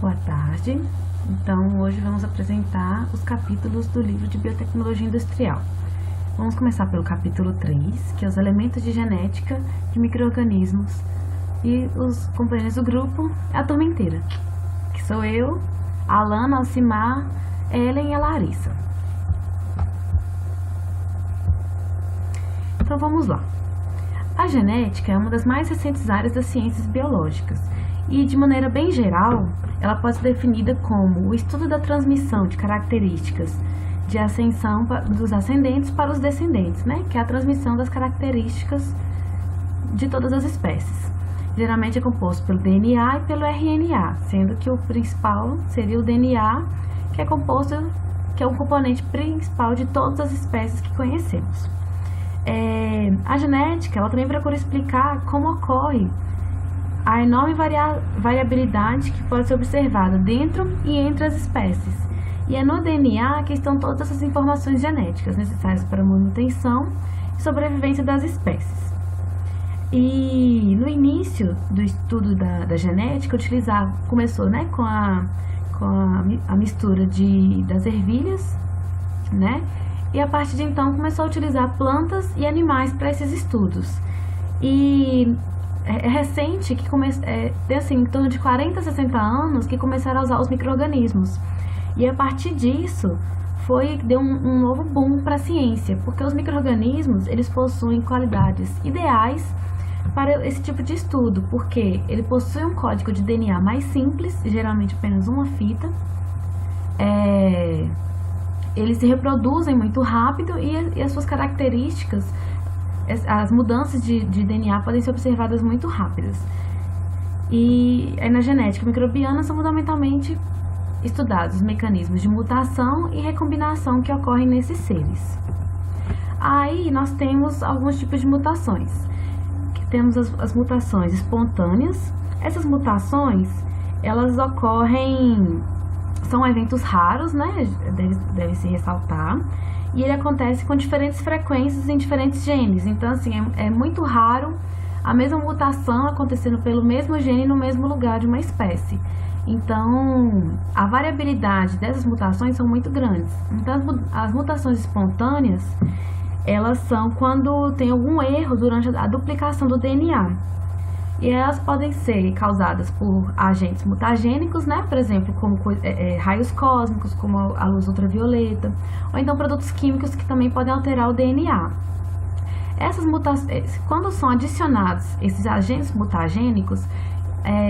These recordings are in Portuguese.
Boa tarde. Então, hoje vamos apresentar os capítulos do livro de Biotecnologia Industrial. Vamos começar pelo capítulo 3, que é os elementos de genética de micro-organismos. E os companheiros do grupo é a turma inteira, que sou eu, a Alana, a Alcimar, Ellen e a Larissa. Então, vamos lá. A genética é uma das mais recentes áreas das ciências biológicas e, de maneira bem geral, ela pode ser definida como o estudo da transmissão de características de ascensão dos ascendentes para os descendentes, né? Que é a transmissão das características de todas as espécies. Geralmente é composto pelo DNA e pelo RNA, sendo que o principal seria o DNA, que é o componente principal de todas as espécies que conhecemos. A genética, ela também procura explicar como ocorre a enorme variabilidade que pode ser observada dentro e entre as espécies. E é no DNA que estão todas essas informações genéticas necessárias para a manutenção e sobrevivência das espécies. E no início do estudo da genética, começou, né, com a mistura das ervilhas, né? E a partir de então começou a utilizar plantas e animais para esses estudos. E é recente que tem assim, em torno de 40 a 60 anos que começaram a usar os micro-organismos. E a partir disso deu um novo boom para a ciência, porque os micro-organismos eles possuem qualidades ideais para esse tipo de estudo, porque ele possui um código de DNA mais simples, geralmente apenas uma fita. Eles se reproduzem muito rápido e as suas características, as mudanças de DNA podem ser observadas muito rápidas. E aí na genética microbiana são fundamentalmente estudados os mecanismos de mutação e recombinação que ocorrem nesses seres. Aí nós temos alguns tipos de mutações. Temos as mutações espontâneas. Essas mutações, elas ocorrem, são eventos raros, né? Deve se ressaltar. E ele acontece com diferentes frequências em diferentes genes. Então, assim, é muito raro a mesma mutação acontecendo pelo mesmo gene no mesmo lugar de uma espécie. Então, a variabilidade dessas mutações são muito grandes. Então, as mutações espontâneas, elas são quando tem algum erro durante a duplicação do DNA. E elas podem ser causadas por agentes mutagênicos, né? Por exemplo, como raios cósmicos, como a luz ultravioleta, ou então produtos químicos que também podem alterar o DNA. Essas mutações, quando são adicionados esses agentes mutagênicos,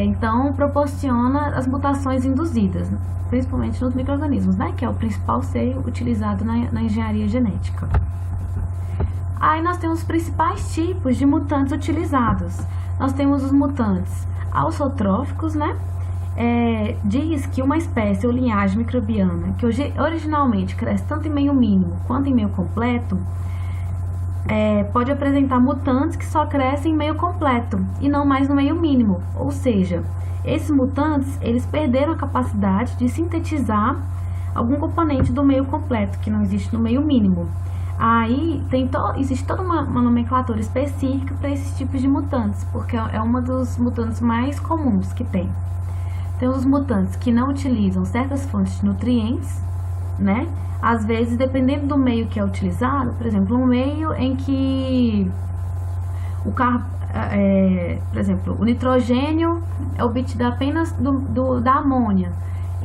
então proporciona as mutações induzidas, principalmente nos micro-organismos, né? Que é o principal ser utilizado na engenharia genética. Aí nós temos os principais tipos de mutantes utilizados. Nós temos os mutantes auxotróficos, né? Diz que uma espécie ou linhagem microbiana que originalmente cresce tanto em meio mínimo quanto em meio completo, pode apresentar mutantes que só crescem em meio completo e não mais no meio mínimo. Ou seja, esses mutantes eles perderam a capacidade de sintetizar algum componente do meio completo que não existe no meio mínimo. Aí existe toda uma nomenclatura específica para esses tipos de mutantes, porque é uma dos mutantes mais comuns que tem. Tem os mutantes que não utilizam certas fontes de nutrientes, né? Às vezes, dependendo do meio que é utilizado, por exemplo, um meio em que por exemplo, o nitrogênio é obtido apenas da amônia.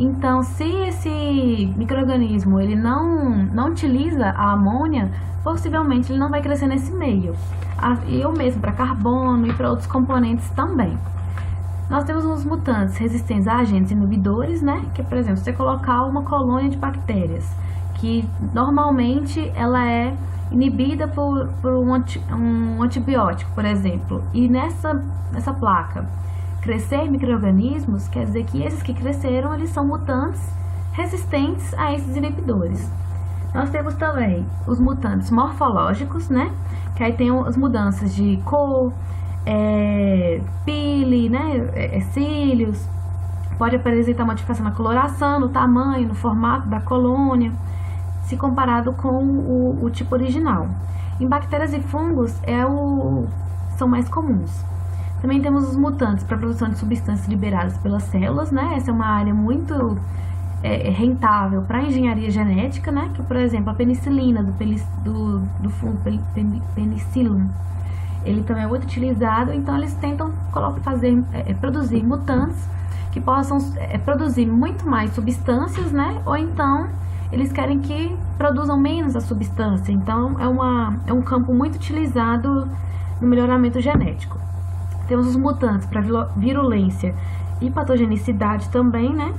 Então, se esse micro-organismo ele não utiliza a amônia, possivelmente ele não vai crescer nesse meio. E o mesmo para carbono e para outros componentes também. Nós temos os mutantes resistentes a agentes inibidores, né? Que, por exemplo, você colocar uma colônia de bactérias, que normalmente ela é inibida por um antibiótico, por exemplo. E nessa placa crescer micro-organismos, quer dizer que esses que cresceram, eles são mutantes resistentes a esses inibidores. Nós temos também os mutantes morfológicos, né? Que aí tem as mudanças de cor, pele, né? Cílios. Pode apresentar modificação na coloração, no tamanho, no formato da colônia, se comparado com o tipo original. Em bactérias e fungos são mais comuns. Também temos os mutantes para produção de substâncias liberadas pelas células, né? Essa é uma área muito rentável para a engenharia genética, né? Que, por exemplo, a penicilina do fungo Penicillium, ele também é muito utilizado. Então eles tentam produzir mutantes que possam produzir muito mais substâncias, né? Ou então eles querem que produzam menos a substância. Então é um campo muito utilizado no melhoramento genético. Temos os mutantes para virulência e patogenicidade também, né?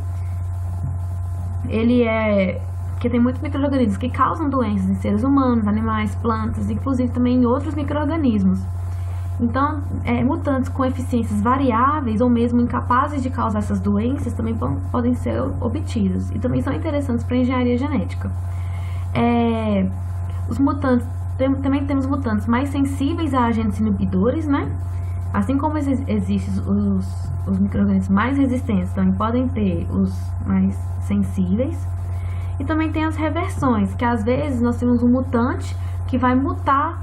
Porque tem muitos micro-organismos que causam doenças em seres humanos, animais, plantas, inclusive também em outros micro-organismos. Então, mutantes com eficiências variáveis ou mesmo incapazes de causar essas doenças também podem ser obtidos e também são interessantes para a engenharia genética. Os mutantes, também temos mutantes mais sensíveis a agentes inibidores, né? Assim como existem os micro-organismos mais resistentes, também podem ter os mais sensíveis. E também tem as reversões, que às vezes nós temos um mutante que vai mutar,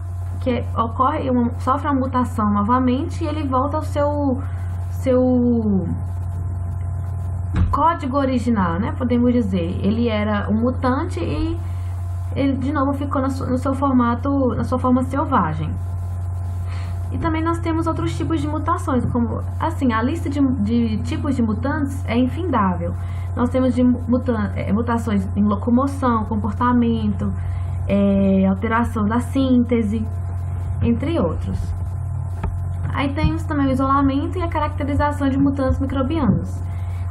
sofre uma mutação novamente e ele volta ao seu código original, né? Podemos dizer, ele era um mutante e ele de novo ficou no seu formato, na sua forma selvagem. E também nós temos outros tipos de mutações, como assim, a lista de tipos de mutantes é infindável. Nós temos mutações em locomoção, comportamento, alteração da síntese, entre outros. Aí temos também o isolamento e a caracterização de mutantes microbianos.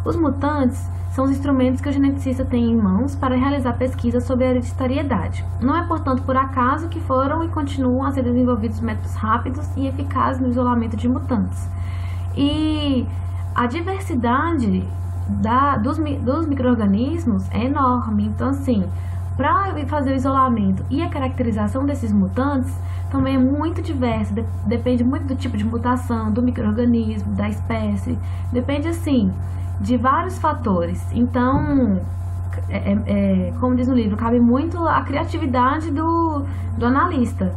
Os mutantes são os instrumentos que o geneticista tem em mãos para realizar pesquisas sobre a hereditariedade. Não é, portanto, por acaso que foram e continuam a ser desenvolvidos métodos rápidos e eficazes no isolamento de mutantes. E a diversidade dos micro-organismos é enorme. Então, assim, para fazer o isolamento e a caracterização desses mutantes também é muito diversa, depende muito do tipo de mutação, do micro-organismo, da espécie, depende, assim, de vários fatores. Então, como diz no livro, cabe muito a criatividade do analista,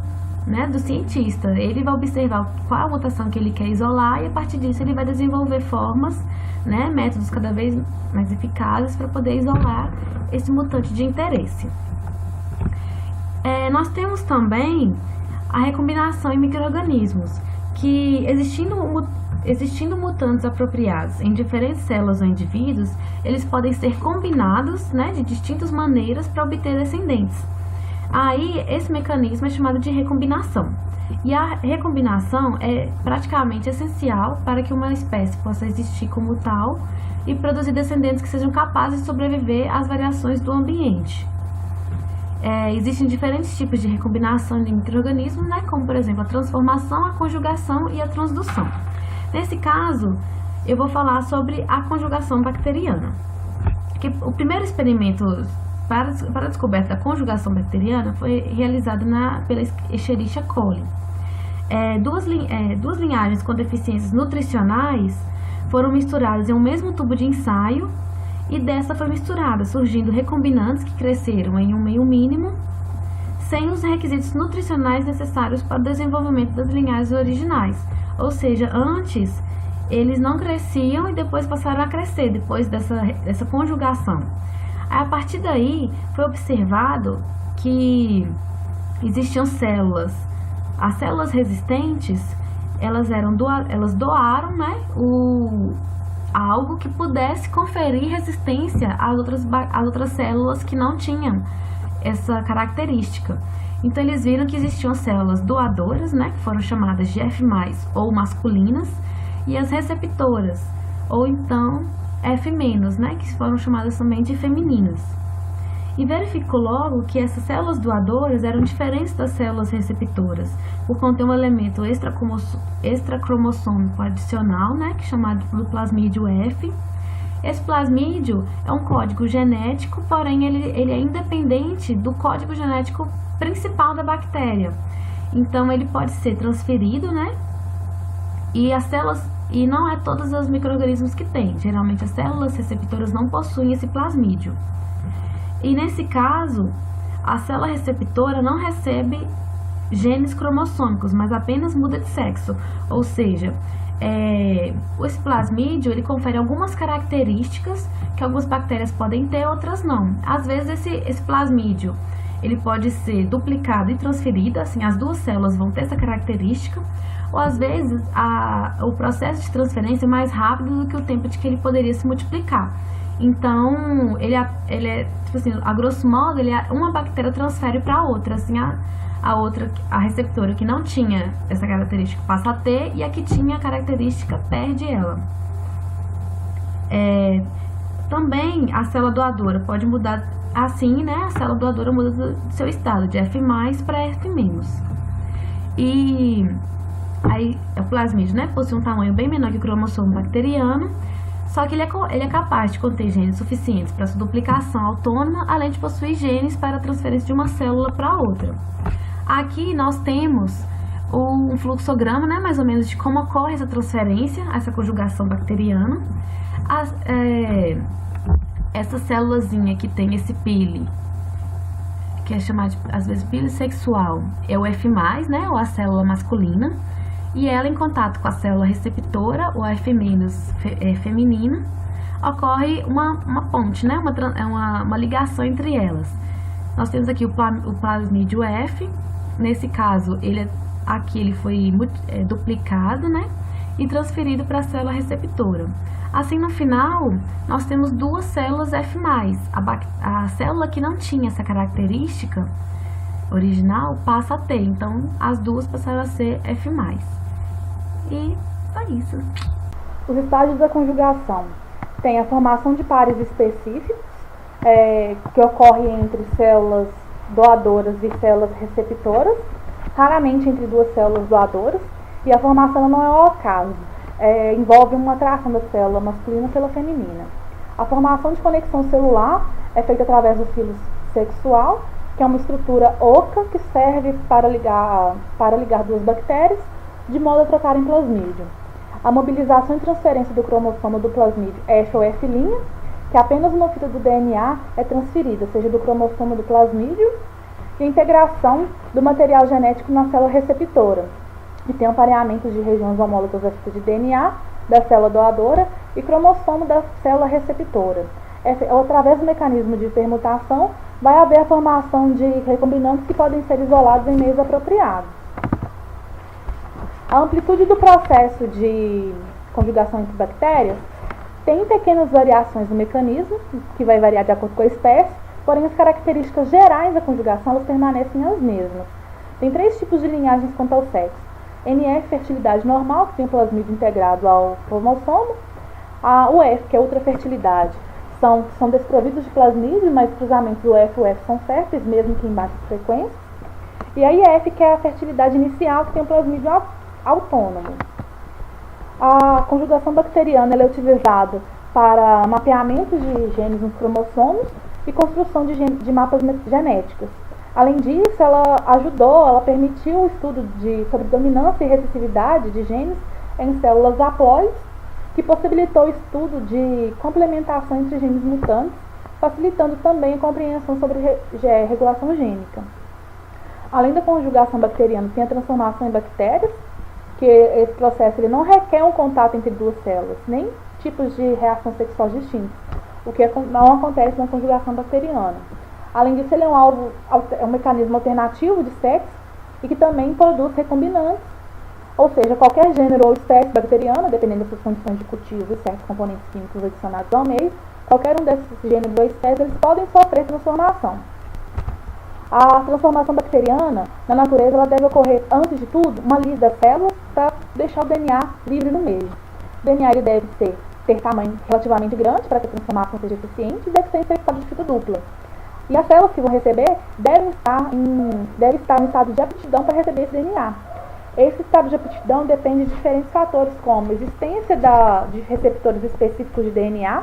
né, do cientista. Ele vai observar qual a mutação que ele quer isolar e a partir disso ele vai desenvolver formas, né, métodos cada vez mais eficazes para poder isolar esse mutante de interesse. Nós temos também a recombinação em micro-organismos, que existindo mutantes apropriados em diferentes células ou indivíduos, eles podem ser combinados, né, de distintas maneiras para obter descendentes. Aí, esse mecanismo é chamado de recombinação. E a recombinação é praticamente essencial para que uma espécie possa existir como tal e produzir descendentes que sejam capazes de sobreviver às variações do ambiente. Existem diferentes tipos de recombinação de micro-organismos, né, como, por exemplo, a transformação, a conjugação e a transdução. Nesse caso, eu vou falar sobre a conjugação bacteriana. O primeiro experimento para a descoberta da conjugação bacteriana foi realizado pela Escherichia coli. Duas linhagens com deficiências nutricionais foram misturadas em um mesmo tubo de ensaio e dessa foi misturada, surgindo recombinantes que cresceram em um meio mínimo, sem os requisitos nutricionais necessários para o desenvolvimento das linhagens originais. Ou seja, antes eles não cresciam e depois passaram a crescer, depois dessa conjugação. Aí, a partir daí, foi observado que existiam células. As células resistentes, elas doaram, né, algo que pudesse conferir resistência às outras células que não tinham essa característica. Então, eles viram que existiam células doadoras, né, que foram chamadas de F+, ou masculinas, e as receptoras, ou então F-, né, que foram chamadas também de femininas. E verificou logo que essas células doadoras eram diferentes das células receptoras, por conter um elemento extracromossômico adicional, né, que é chamado do plasmídio F. Esse plasmídio é um código genético, porém ele é independente do código genético principal da bactéria. Então ele pode ser transferido, né? E não é todos os micro-organismos que tem. Geralmente as células receptoras não possuem esse plasmídio. E nesse caso, a célula receptora não recebe genes cromossômicos, mas apenas muda de sexo. Ou seja, esse plasmídio ele confere algumas características que algumas bactérias podem ter, outras não. Às vezes esse plasmídio ele pode ser duplicado e transferido, assim as duas células vão ter essa característica, ou às vezes o processo de transferência é mais rápido do que o tempo de que ele poderia se multiplicar. Então, ele é tipo assim, a grosso modo, uma bactéria transfere para a outra, assim, a receptora que não tinha essa característica passa a ter, e a que tinha a característica perde ela. Também a célula doadora pode mudar assim, né? A célula doadora muda do seu estado de F+ para F-. E aí o plasmídio, né, possui um tamanho bem menor que o cromossomo bacteriano, só que ele é capaz de conter genes suficientes para sua duplicação autônoma, além de possuir genes para a transferência de uma célula para outra. Aqui nós temos um fluxograma, né, mais ou menos, de como ocorre essa transferência, essa conjugação bacteriana. Essa célulazinha que tem esse pili, que é chamado às vezes pili sexual, é o F+, né, ou a célula masculina, e ela em contato com a célula receptora, ou a F- feminina, ocorre uma ponte, né, uma ligação entre elas. Nós temos aqui o plasmídio F, nesse caso ele foi duplicado, né, e transferido para a célula receptora. Assim, no final, nós temos duas células F+. A célula que não tinha essa característica original passa a ter, então as duas passaram a ser F+. E é isso. Os estágios da conjugação. Tem a formação de pares específicos, que ocorre entre células doadoras e células receptoras, raramente entre duas células doadoras, e a formação não é ao acaso. Envolve uma atração da célula masculina pela feminina. A formação de conexão celular é feita através do filo sexual, que é uma estrutura oca que serve para ligar duas bactérias, de modo a trocarem plasmídio. A mobilização e transferência do cromossomo do plasmídio F ou F', que apenas uma fita do DNA é transferida, seja do cromossomo do plasmídio, e a integração do material genético na célula receptora, que tem um pareamento de regiões homólogas da fita de DNA da célula doadora e cromossomo da célula receptora. Através do mecanismo de permutação, vai haver a formação de recombinantes que podem ser isolados em meios apropriados. A amplitude do processo de conjugação entre bactérias tem pequenas variações no mecanismo, que vai variar de acordo com a espécie, porém as características gerais da conjugação elas permanecem as mesmas. Tem 3 tipos de linhagens quanto ao sexo. NF, fertilidade normal, que tem o plasmídio integrado ao cromossomo. O F, que é ultrafertilidade, são desprovidos de plasmídio, mas cruzamentos do F e o F são férteis, mesmo que em baixas frequências. E a IF, que é a fertilidade inicial, que tem o plasmídio autônomo. A conjugação bacteriana ela é utilizada para mapeamento de genes nos cromossomos e construção de mapas genéticos. Além disso, ela permitiu o estudo sobre dominância e recessividade de genes em células haploides, que possibilitou o estudo de complementação entre genes mutantes, facilitando também a compreensão sobre regulação gênica. Além da conjugação bacteriana, tem a transformação em bactérias, que esse processo ele não requer um contato entre duas células, nem tipos de reação sexual distintos, o que não acontece na conjugação bacteriana. Além disso, ele é um mecanismo alternativo de sexo e que também produz recombinantes, ou seja, qualquer gênero ou espécie bacteriana, dependendo das suas condições de cultivo e certos componentes químicos adicionados ao meio, qualquer um desses gêneros ou espécies eles podem sofrer transformação. A transformação bacteriana, na natureza, ela deve ocorrer, antes de tudo, uma lise das células para deixar o DNA livre no meio. O DNA ele deve ter tamanho relativamente grande para que a transformação seja eficiente e deve ser infectado de fita dupla. E as células que vão receber devem estar em estado de aptidão para receber esse DNA. Esse estado de aptidão depende de diferentes fatores, como a existência de receptores específicos de DNA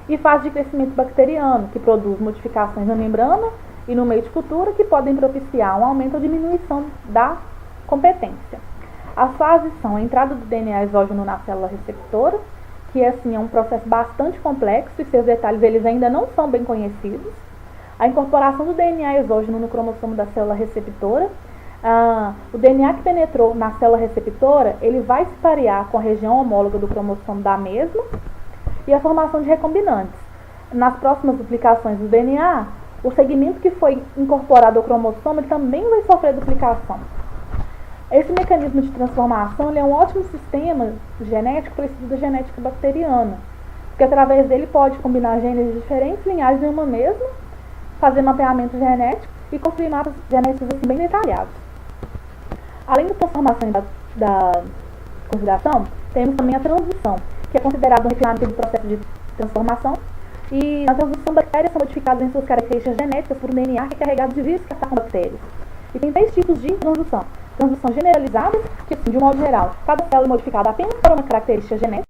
e fase de crescimento bacteriano, que produz modificações na membrana e no meio de cultura que podem propiciar um aumento ou diminuição da competência. As fases são a entrada do DNA exógeno na célula receptora, que assim é um processo bastante complexo e seus detalhes eles ainda não são bem conhecidos. A incorporação do DNA exógeno no cromossomo da célula receptora, O DNA que penetrou na célula receptora, ele vai se parear com a região homóloga do cromossomo da mesma e a formação de recombinantes. Nas próximas duplicações do DNA, o segmento que foi incorporado ao cromossomo ele também vai sofrer duplicação. Esse mecanismo de transformação ele é um ótimo sistema genético para o estudo da genética bacteriana, porque através dele pode combinar genes de diferentes linhagens em uma mesma, fazer mapeamento genético e construir mapas genéticos assim, bem detalhados. Além da transformação da conjugação, temos também a transição, que é considerado um refinamento do processo de transformação. E na transição, bactérias são modificadas em suas características genéticas por um DNA que é carregado de vírus que atacam bactérias. E tem 3 tipos de transição. Transição generalizada, que assim, de um modo geral, cada célula é modificada apenas para uma característica genética.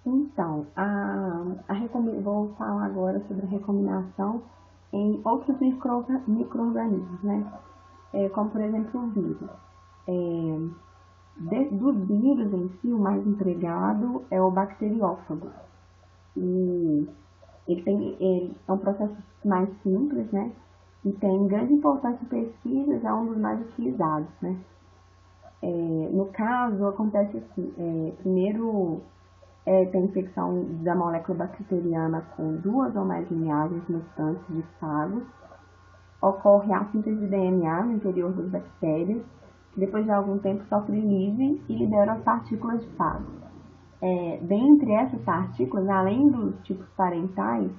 Então, vou falar agora sobre a recombinação em outros micro-organismos, né? Como, por exemplo, o vírus. Dos vírus em si, o mais empregado é o bacteriófago. E ele é um processo mais simples, né? E tem grande importância em pesquisas, é um dos mais utilizados, né? No caso, acontece assim, primeiro tem infecção da molécula bacteriana com 2 ou mais linhagens mutantes de fagos, ocorre a síntese de DNA no interior das bactérias, que depois de algum tempo sofre livre e libera as partículas de fago. Dentre essas partículas, além dos tipos parentais,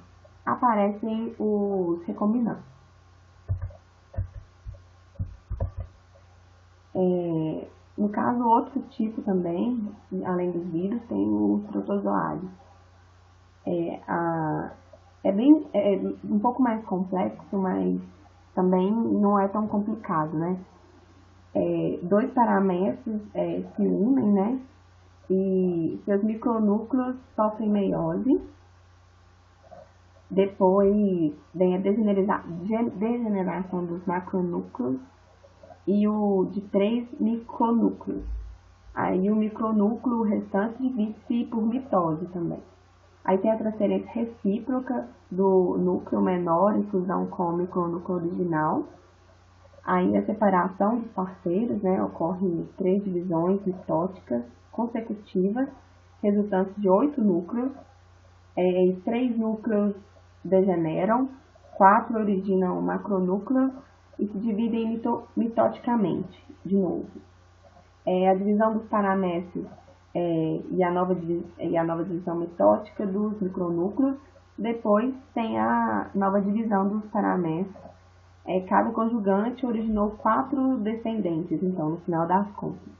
aparecem os recombinantes. No caso, outro tipo também, além dos vírus, tem os protozoários. É um pouco mais complexo, mas também não é tão complicado, né? Dois paramécios se unem, né? E seus micronúcleos sofrem meiose. Depois vem a degeneração dos macronúcleos e o de 3 micronúcleos. Aí o micronúcleo restante divide-se por mitose também. Aí tem a transferência recíproca do núcleo menor em fusão com o micronúcleo original. Aí a separação dos parceiros, né, ocorre 3 divisões mitóticas consecutivas, resultantes de 8 núcleos. 3 núcleos degeneram, 4 originam macronúcleos e se dividem mitoticamente, de novo. A divisão dos paramécios e a nova divisão mitótica dos micronúcleos. Depois tem a nova divisão dos paramécios. Cada conjugante originou 4 descendentes, então, no final das contas.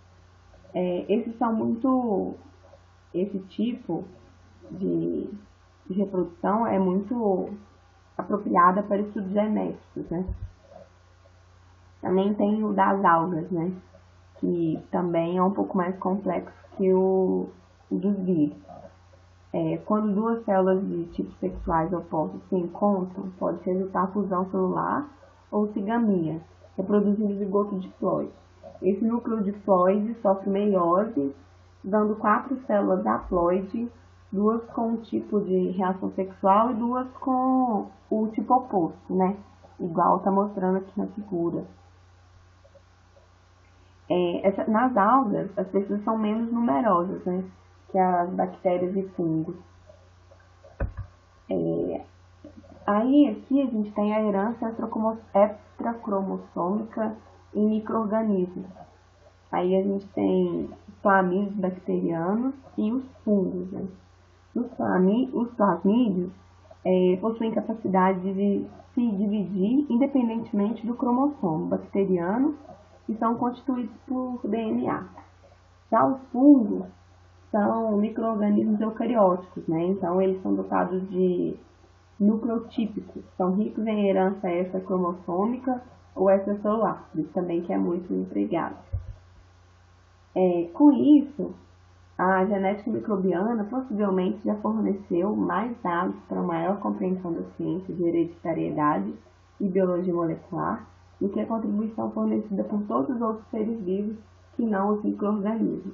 Esse tipo de reprodução é muito apropriada para estudos genéticos, né? Também tem o das algas, né? Que também é um pouco mais complexo que o dos vírus. Quando duas células de tipos sexuais opostos se encontram, pode resultar fusão celular ou cigamia, reproduzindo zigoto diploide. Esse núcleo diploide sofre meiose, dando 4 células haploide, 2 com um tipo de reação sexual e 2 com o tipo oposto, né? Igual está mostrando aqui na figura. Nas algas, as pessoas são menos numerosas, né, que as bactérias e fungos. Aí aqui a gente tem a herança extracromossômica em micro-organismos. Aí a gente tem os plasmídeos bacterianos e os fungos, né? Os plasmídeos possuem capacidade de se dividir independentemente do cromossomo bacteriano e são constituídos por DNA. Já os fungos são micro-organismos eucarióticos, né? Então eles são dotados de nucleotípicos, são ricos em herança extracromossômica ou extracelular, por isso também que é muito empregado. Com isso, a genética microbiana possivelmente já forneceu mais dados para maior compreensão da ciência de hereditariedade e biologia molecular do que a contribuição fornecida por todos os outros seres vivos que não os micro-organismos.